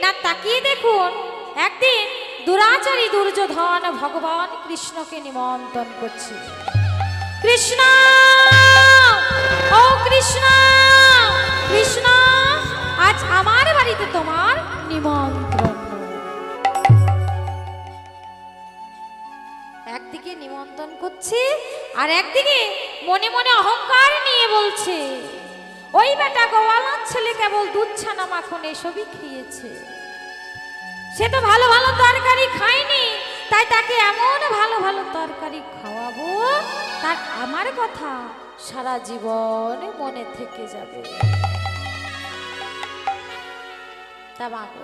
না তাকিয়ে দেখুন, একদিন দুরাচারী দুর্যোধন ভগবান কৃষ্ণকে নিমন্ত্রণ করছে। কৃষ্ণ, ও কৃষ্ণ, কৃষ্ণ, আজ আমার বাড়িতে তোমার নিমন্ত্রণ। একদিকে নিমন্ত্রণ করছে আর একদিকে মনে মনে অহংকার নিয়ে বলছে, ওই বেটা গোয়ালার ছেলে কেবল দুধ ছানা মাখন এসবই খেয়েছে, সে তো ভালো ভালো তরকারি খায়নি, তাই তাকে এমন ভালো ভালো তরকারি খাওয়াবো তার আমার কথা সারা জীবন মনে থেকে যাবে। তা বাবু,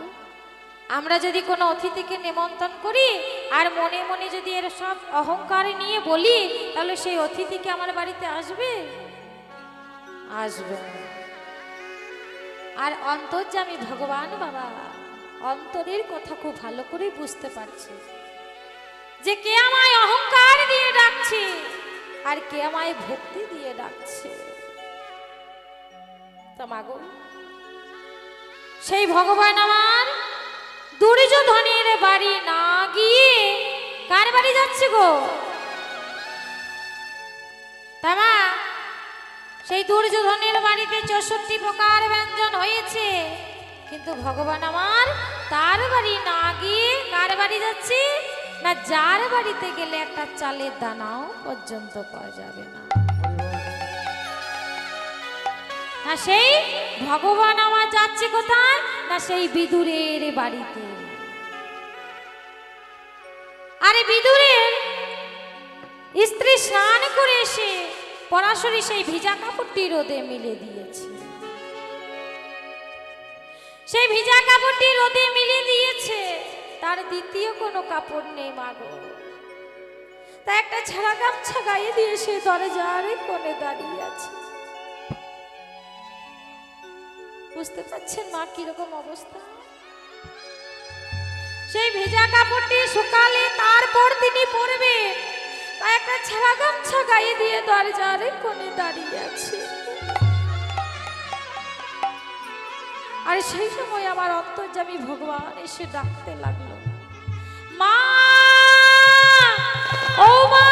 আমরা যদি কোনো অতিথিকে নিমন্ত্রণ করি আর মনে মনে যদি এর সব অহংকার নিয়ে বলি, তাহলে সেই অতিথিকে আমার বাড়িতে আসবে? আসবে না। আর অন্তর্যামী ভগবান বাবা অন্তরের কথা খুব ভালো করে বুঝতে পারছে যে কে আমায় অহংকার দিয়ে ডাকছে আর কে আমায় ভক্তি দিয়ে ডাকছে। তা মাগো, সেই ভগবান আমার দুর্যোধনের বাড়ি না গিয়ে কার বাড়ি যাচ্ছে গো? তামা সেই দুর্যোধনের বাড়িতে 64 প্রকার ব্যঞ্জন হয়েছে, কিন্তু ভগবান আমার তার বাড়ি না গিয়ে কার বাড়ি যাচ্ছে? না যার বাড়িতে গেলে একটা চালের দানাও পর্যন্ত পাওয়া যাবে না। না সেই ভগবান আমার যাচ্ছে কোথায়? না সেই বিদুরের বাড়িতে। আরে বিদুরের স্ত্রী স্নান করে এসে পরাশরী সেই ভিজা কাপড়টি রোদে মিলে দিয়েছে। সেই ভিজা কাপড়টি রোদে মিলে দিয়েছে, তার দ্বিতীয় কোনো কাপড় নেই মাগো। তা একটা ছেঁড়া গামছা গায়ে দিয়ে সে দরজার কোণে দাঁড়িয়ে আছে। বুঝতে পারছেন মা কিরকম অবস্থা? সেই ভেজা কাপড়টি শুকালে তারপর তিনি পরবে, তাই একটা ছেঁড়া গামছা গায়ে দিয়ে দরজার কোণে দাঁড়িয়ে আছে। আর সেই সময় আমার অন্তর্যামী ভগবান এসে ডাকতে লাগলো, মা, ও মা,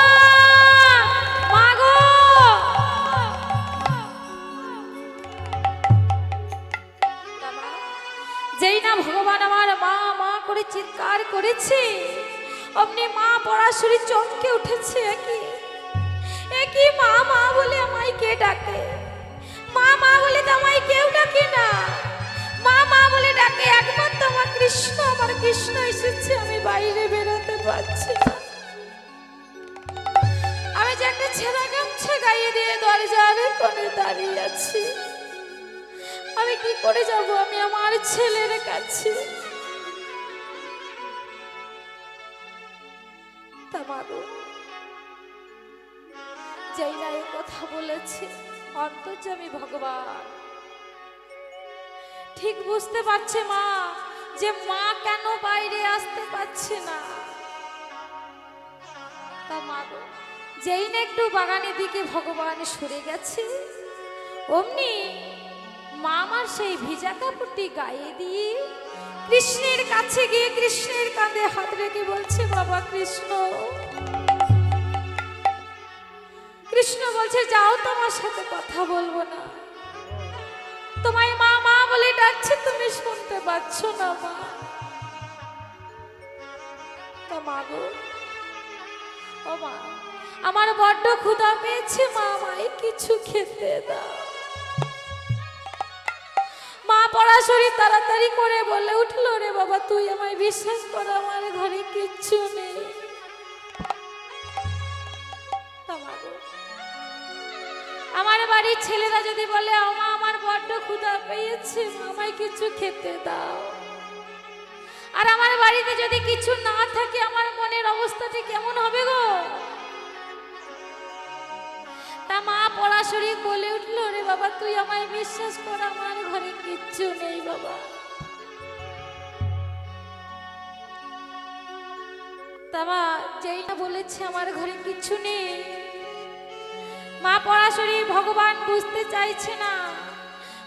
মা গো। যেই না ভগবান আমার মা মা করে চিৎকার করেছে, অমনি মা পরাশরী চমকে উঠেছে। একই মা মা বলে আমায় কে ডাকে? মা মা বলে তো আমায় কেউ ডাকে না। মা মা বলে ডাকে একমাত্র আমার কৃষ্ণ। আমার কৃষ্ণ এসেছে, আমি বাইরে বেরোতে পারছি না। আমি যে একটা ছেঁড়া গামছা গায়ে দিয়ে দরজার কোণে দাঁড়িয়ে আছি, আমি কি করে যাব আমি আমার ছেলের কাছে? তা মাগো, যেই না এই কথা বলেছে অন্তর্যামী ভগবান ঠিক বুঝতে পারছে মা যে মা কেন বাইরে আসতে পারছে না। তা মাগো, যেই না একটু বাগানের দিকে ভগবান সরে গেছে, অমনি মা আমার সেই ভিজা কাপড়টি গায়ে দিয়ে কৃষ্ণের কাছে গিয়ে কৃষ্ণের কাঁধে হাত রেখে বলছে, বাবা কৃষ্ণ। কৃষ্ণ বলছে, যাও, তোমার সাথে কথা বলবো না। তোমায় মা মা বলে ডাকছে, তুমি শুনতে পাচ্ছ না মা? তা মাগো, ও মা, আমার বড্ড ক্ষুধা পেয়েছে মা, আমায় কিছু খেতে দাও। মা পরাশরী তাড়াতাড়ি করে বলে উঠলো, রে বাবা, তুই আমায় বিশ্বাস কর, আমার ঘরে কিচ্ছু নেই। আমার বাড়ির ছেলেরা যদি বলে, মা আমার বড্ড ক্ষুধা পেয়েছে, আমায় কিছু খেতে দাও, আর আমার বাড়িতে যদি কিছু না থাকে, আমার মনের অবস্থাটি কেমন হবে গো? তা মা পরাশরী বলে উঠলো, রে বাবা, তুই আমায় বিশ্বাস কর, আমার ঘরে কিচ্ছু নেই বাবা। তা মা যেই না বলেছে আমার ঘরে কিচ্ছু নেই, মা পরাশরী ভগবান বুঝতে চাইছে না।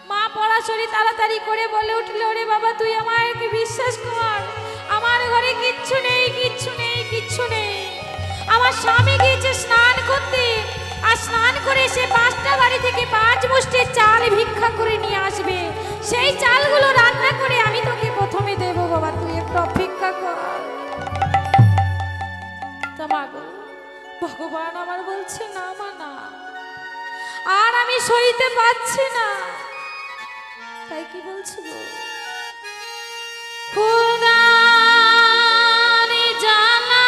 মা পরাশরী তাড়াতাড়ি করে বলে উঠলো, রে বাবা, তুই আমায় বিশ্বাস আমার স্বামী গিয়েছে স্নান করতে, আর স্নান করে সে 5টা বাড়ি থেকে 5 মুষ্টি চাল ভিক্ষা করে নিয়ে আসবে। সেই চালগুলো রান্না করে আমি তোকে প্রথমে দেব বাবা, তুই একটু অপেক্ষা কর। তা মাগো, ভগবান আমার বলছে না মা না, আর আমি সইতে পারছি না। তাই কি বলছি গো, খোদা রে জানা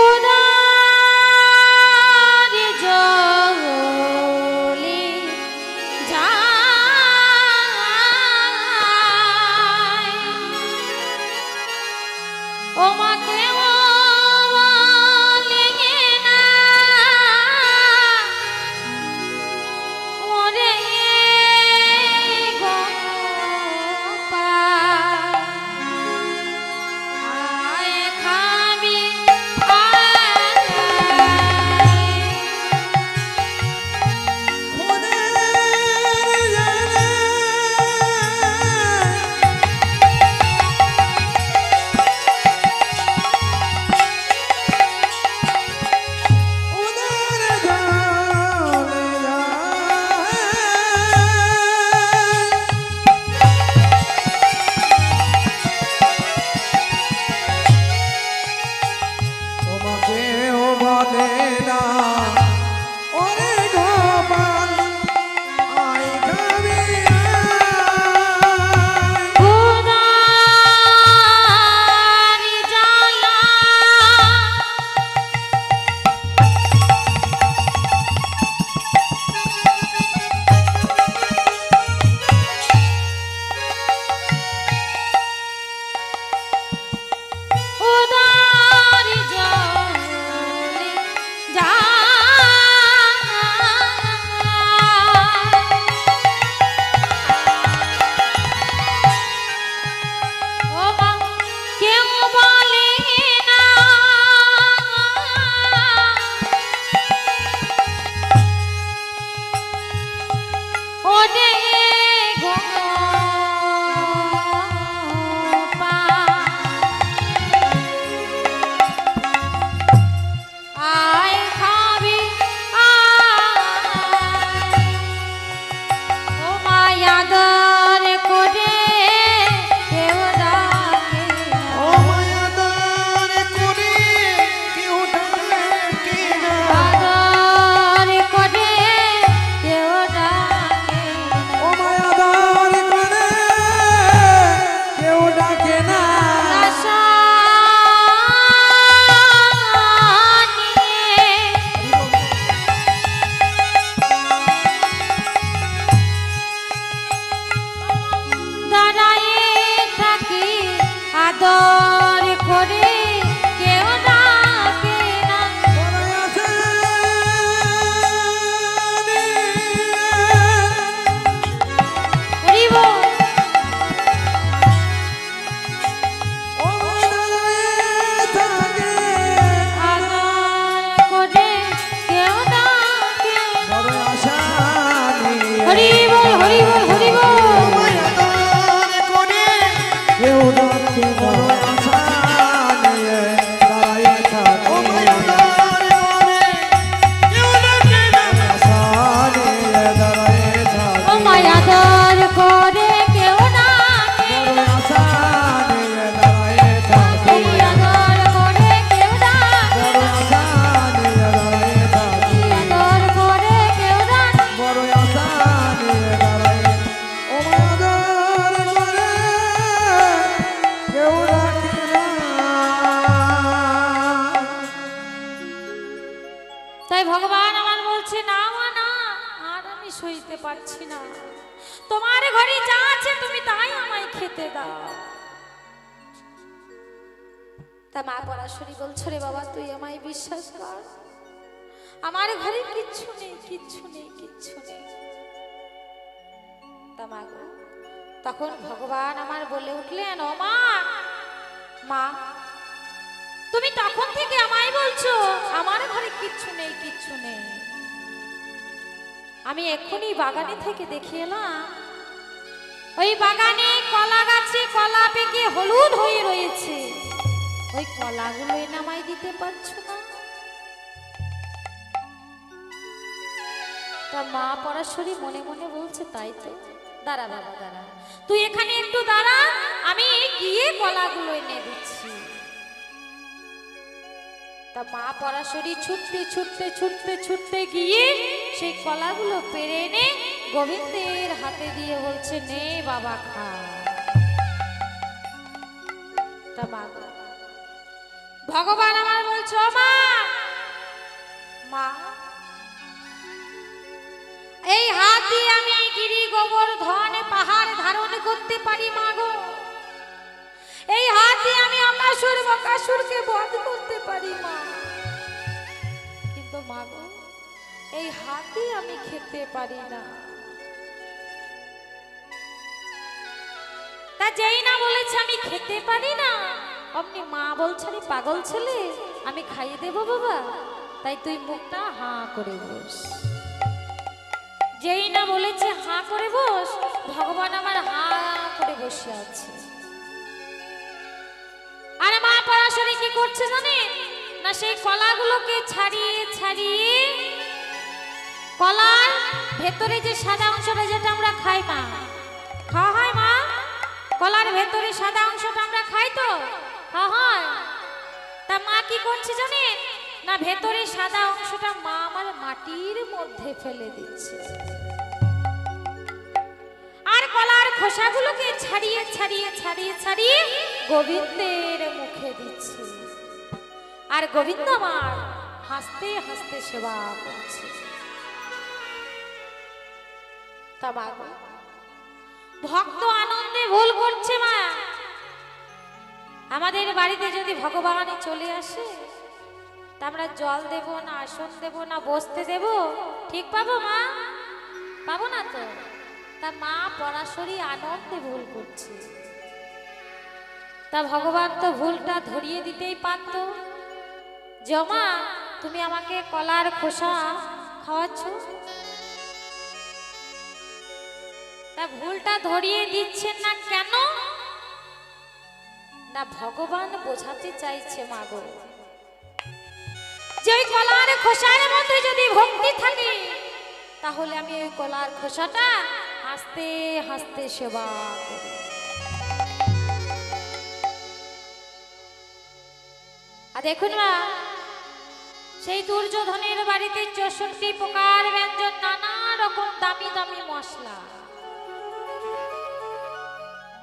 ওদারে জলে যায় ও মাকে তখন ভগবান আমার বলে উঠলেন, ও মা, মা তুমি তখন থেকে আমায় বলছো আমার ঘরে কিচ্ছু নেই, কিচ্ছু নেই। আমি এক্ষুনি বাগানে থেকে দেখে এলাম ওই বাগানে কলা গাছে কলা পেকে হলুদ হয়ে রয়েছে, ওই কলাগুলো নামাই দিতে পারছো না? তা মা পরাশরী মনে মনে বলছে, তাই তো, দাঁড়া বাবা দাঁড়া, তুই এখানে একটু দাঁড়া, আমি গিয়ে কলাগুলো এনে দিচ্ছি। তা মা পরাশরী ছুটতে ছুটতে ছুটতে ছুটতে গিয়ে সেই কলাগুলো পেরে এনে গোবিন্দের হাতে দিয়ে বলছে, নে বাবা খা। তা মা ভগবান আমার বলছো, মা মা এই হাত দিয়ে আমি গিরি গোবর্ধন পাহাড় ধারণ করতে পারি মা গো, এই হাত দিয়ে আমি অকাসুর বকাসুরকে বধ করতে পারি মা, কিন্তু মা গো এই হাত দিয়ে আমি খেতে পারি না। তা যেই না বলেছে আমি খেতে পারি না, অমনি মা বলছে, আরে পাগল ছেলে, আমি খাইয়ে দেবো বাবা, তাই তুই মুখটা হাঁ করে বস। যেই না বলেছে হাঁ করে বস, ভগবান আমার হাঁ করে বসে আছে। আরে মা পরাশরী কি করছে জানেন না, সেই কলাগুলোকে ছাড়িয়ে ছাড়িয়ে, কলার ভেতরে যে সাদা অংশটা যেটা আমরা খাই মা, খাওয়া হয় মা, কলার ভেতরে সাদা অংশটা আমরা খাই তো, খাওয়া হয়। তা মা কি করছে জানেন না, ভেতরে সাদা অংশটা মা আমার মাটির মধ্যে ফেলে দিচ্ছে, আর কলার খোসাগুলোকে ছাড়িয়ে ছাড়িয়ে ছাড়িয়ে ছাড়িয়ে গোবিন্দের মুখে দিচ্ছে, আর গোবিন্দ আমার হাসতে হাসতে সেবা করছে। তা মা গো, ভক্ত আনন্দে ভুল করছে মা। আমাদের বাড়িতে যদি ভগবান চলে আসে, তা আমরা জল দেব না, আসন দেব না, বসতে দেব, ঠিক পাবো মা? পাবো না তো। তা মা পরাশরী আনন্দে ভুল করছে। তা ভগবান তো ভুলটা ধরিয়ে দিতেই পারতো, যে মা তুমি আমাকে কলার খোসা খাওয়াচ্ছ, তা ভুলটা ধরিয়ে দিচ্ছেন না কেন? না ভগবান বোঝাতে চাইছে মা গো, যে ওই কলার খোসার মধ্যে যদি ভক্তি থাকে, তাহলে আমি ওই কলার খোসাটা হাসতে হাসতে সেবা করি। আর দেখুন মা, সেই দুর্যোধনের বাড়িতে 64 প্রকার ব্যঞ্জন, নানা রকম দামি দামি মশলা,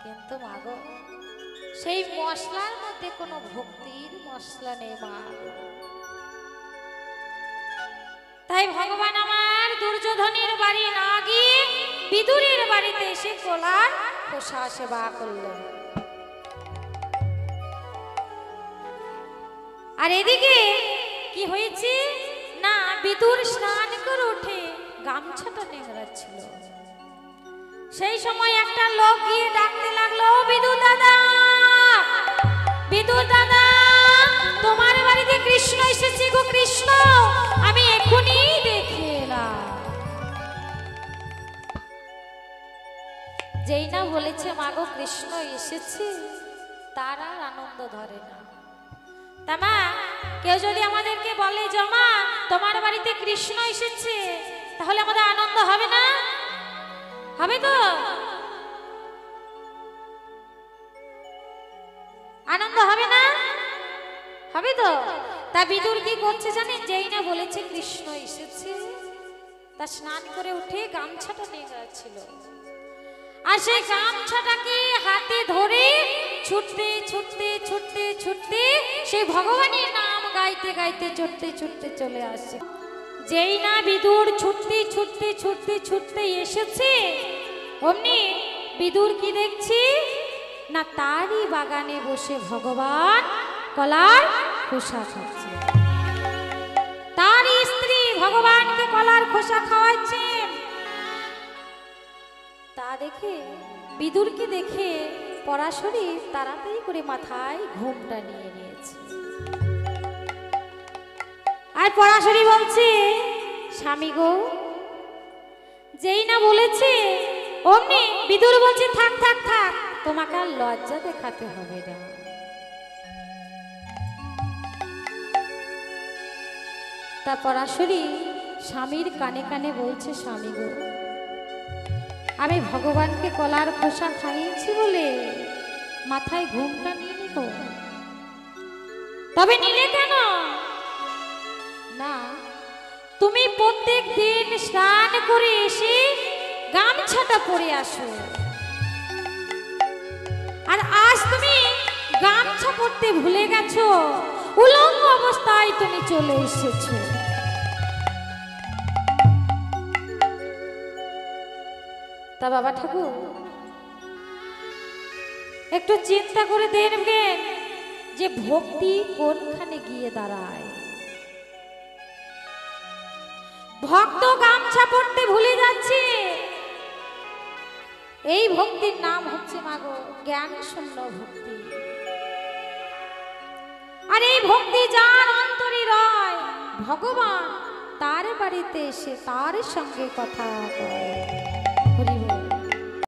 কিন্তু মা গো সেই মশলার মধ্যে কোনো ভক্তির মশলা নেই মা। তাই ভগবান আমার দুর্যোধনের বাড়ি না গিয়ে বিদুরের বাড়িতে এসে কলার খোসা সেবা করলেন। আর এদিকে কি হয়েছে না, বিদুর স্নান করে উঠে গামছাটা নেংড়াচ্ছিল। সেই সময় একটা লোক গিয়ে ডাকতে লাগলো, বিদু দাদা, বিদু দাদা, তোমার বাড়িতে কৃষ্ণ এসেছে গো, কৃষ্ণ, আমি এখনই দেখে এলাম। যেই না বলেছে মা গো কৃষ্ণ এসেছে, তার আর আনন্দ ধরে না। তা মা, কেউ যদি আমাদেরকে বলে যে মা তোমার বাড়িতে কৃষ্ণ এসেছে, তাহলে আমাদের আনন্দ হবে না? হবে তো? আনন্দ হবে না? হবে তো? তা বিদুর কি করছে জানেন, যেই না বলেছে কৃষ্ণ এসেছে, তা স্নান করে উঠে গামছাটা নিয়ে যাচ্ছিল, আর সেই গামছাটাকে হাতে ধরে ছুটতে ছুটতে ছুটতে ছুটতে সেই ভগবানের নাম গাইতে গাইতে ছুটতে ছুটতে চলে আসে। যেই না বিদুর ছুটতে ছুটতে ছুটতে ছুটতে এসেছে, অমনি বিদুর কি দেখছি না, তারই বাগানে বসে ভগবান কলার খোসা খাচ্ছে। তার স্ত্রী ভগবানকে কলার খোসা খাওয়াচ্ছেন। তা দেখে বিদুরকে দেখে পরাশরী তাড়াতাড়ি করে মাথায় ঘুমটা নিয়ে নিয়েছে। আর পরাশরী বলছে, স্বামী গো, যেই না বলেছে অমনি বিদুর বলছে থাক থাক থাক, তোমাকে আর লজ্জা দেখাতে হবে না। তারপর আসরি স্বামীর কানে কানে বলছে, স্বামী গো, আমি ভগবানকে কলার খোসা খাইয়েছি বলে মাথায় ঘুমটা নিয়ে নিব। তবে নিলে কেন? না, তুমি প্রত্যেক দিন স্নান করে এসে গামছাটা পরে আসো, আর আজ তুমি গামছা পরতে ভুলে গেছো, উলঙ্গ অবস্থায় তুমি চলে এসেছো। তা বাবা ঠাকুর একটু চিন্তা করে দেখবেন যে ভক্তি কোনখানে গিয়ে দাঁড়ায়। ভক্ত গামছা পরতে ভুলে যাচ্ছে, এই ভক্তির নাম হচ্ছে মাগো জ্ঞান শূন্য ভক্তি। আর এই ভক্তি যার অন্তরে রয়, ভগবান তার বাড়িতে এসে তার সঙ্গে কথা কয়। হরি বল।